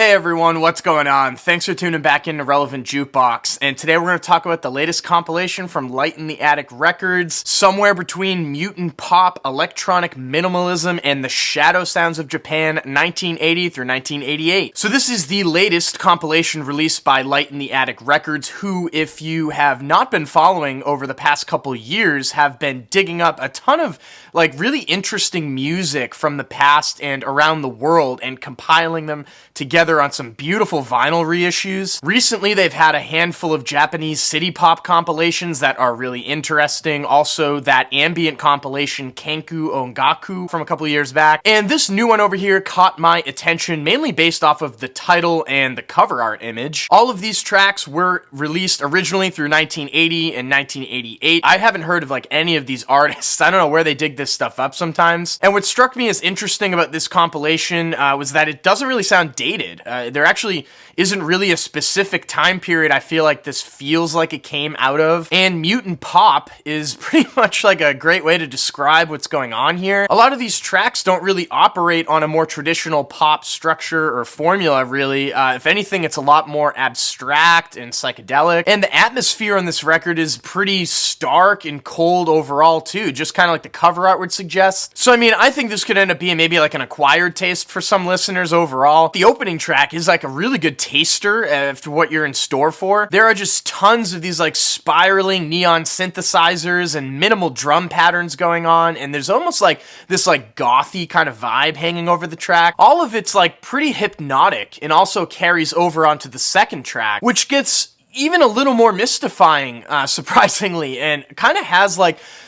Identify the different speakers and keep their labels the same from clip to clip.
Speaker 1: Hey everyone, what's going on? Thanks for tuning back into Relevant Jukebox, and today we're going to talk about the latest compilation from Light in the Attic Records, somewhere between Mutant pop, electronic minimalism, and the shadow sounds of Japan 1980 through 1988. So this is the latest compilation released by Light in the Attic Records, who, if you have not been following over the past couple years, have been digging up a ton of really interesting music from the past and around the world and compiling them together on some beautiful vinyl reissues. Recently, they've had a handful of Japanese city pop compilations that are really interesting. Also, that ambient compilation Kenku Ongaku from a couple years back. And this new one over here caught my attention, mainly based off of the title and the cover art image. All of these tracks were released originally through 1980 and 1988. I haven't heard of any of these artists. I don't know where they dig this stuff up sometimes. And what struck me as interesting about this compilation was that it doesn't really sound dated. There actually isn't really a specific time period I feel like this feels like it came out of. And mutant pop is pretty much a great way to describe what's going on here. A lot of these tracks don't really operate on a more traditional pop structure or formula, really. If anything, it's a lot more abstract and psychedelic. And the atmosphere on this record is pretty stark and cold overall, too, just kind of like the cover art would suggest. So, I think this could end up being maybe an acquired taste for some listeners overall. The opening track is a really good taster of what you're in store for. There are just tons of these spiraling neon synthesizers and minimal drum patterns going on, and there's almost this gothy kind of vibe hanging over the track. All of it's pretty hypnotic and also carries over onto the second track, which gets even a little more mystifying, surprisingly, and kind of has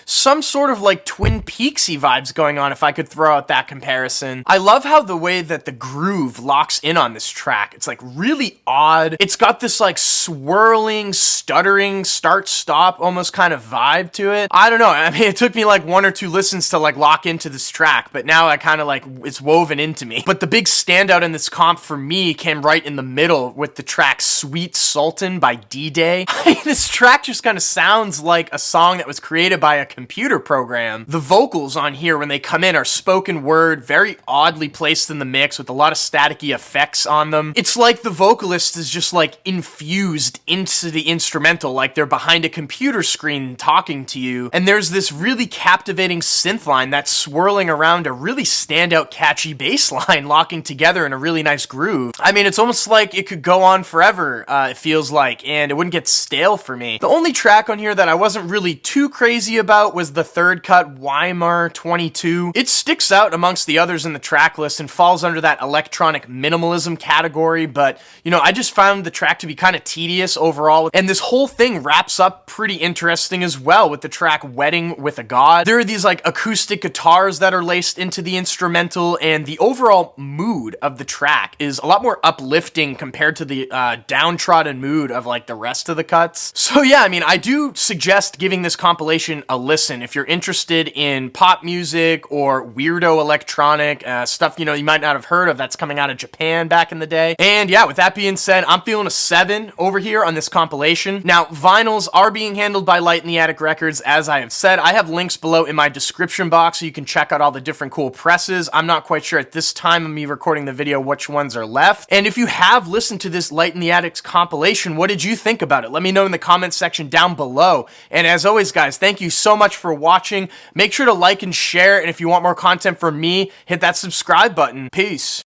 Speaker 1: some sort of Twin Peaksy vibes going on, if I could throw out that comparison. I love how the way that the groove locks in on this track. It's really odd. It's got this swirling, stuttering, start-stop almost kind of vibe to it. I don't know. It took me one or two listens to lock into this track, but now I kind of it's woven into me. But the big standout in this comp for me came right in the middle with the track Sweet Sultan by D-Day. This track just kind of sounds like a song that was created by a computer program. The vocals on here, when they come in, are spoken word, very oddly placed in the mix with a lot of staticky effects on them. It's like the vocalist is just infused into the instrumental, like they're behind a computer screen talking to you. And there's this really captivating synth line that's swirling around a really standout catchy bass line locking together in a really nice groove. It's almost like it could go on forever, it feels like, and it wouldn't get stale for me. The only track on here that I wasn't really too crazy about was the third cut, Weimar 22. It sticks out amongst the others in the track list and falls under that electronic minimalism category, but, I just found the track to be kind of tedious overall, and this whole thing wraps up pretty interesting as well with the track Wedding with a God. There are these, acoustic guitars that are laced into the instrumental, and the overall mood of the track is a lot more uplifting compared to the downtrodden mood of, the rest of the cuts. So yeah, I do suggest giving this compilation a listen if you're interested in pop music or weirdo electronic stuff you might not have heard of that's coming out of Japan back in the day. And yeah, with that being said, I'm feeling a 7 over here on this compilation. Now, vinyls are being handled by Light in the Attic Records, as I have said. I have links below in my description box so you can check out all the different cool presses. I'm not quite sure at this time of me recording the video which ones are left. And if you have listened to this Light in the Attic's compilation, what did you think about it? Let me know in the comments section down below. And as always, guys, thank you so much for watching. Make sure to like and share, and if you want more content from me, hit that subscribe button. Peace.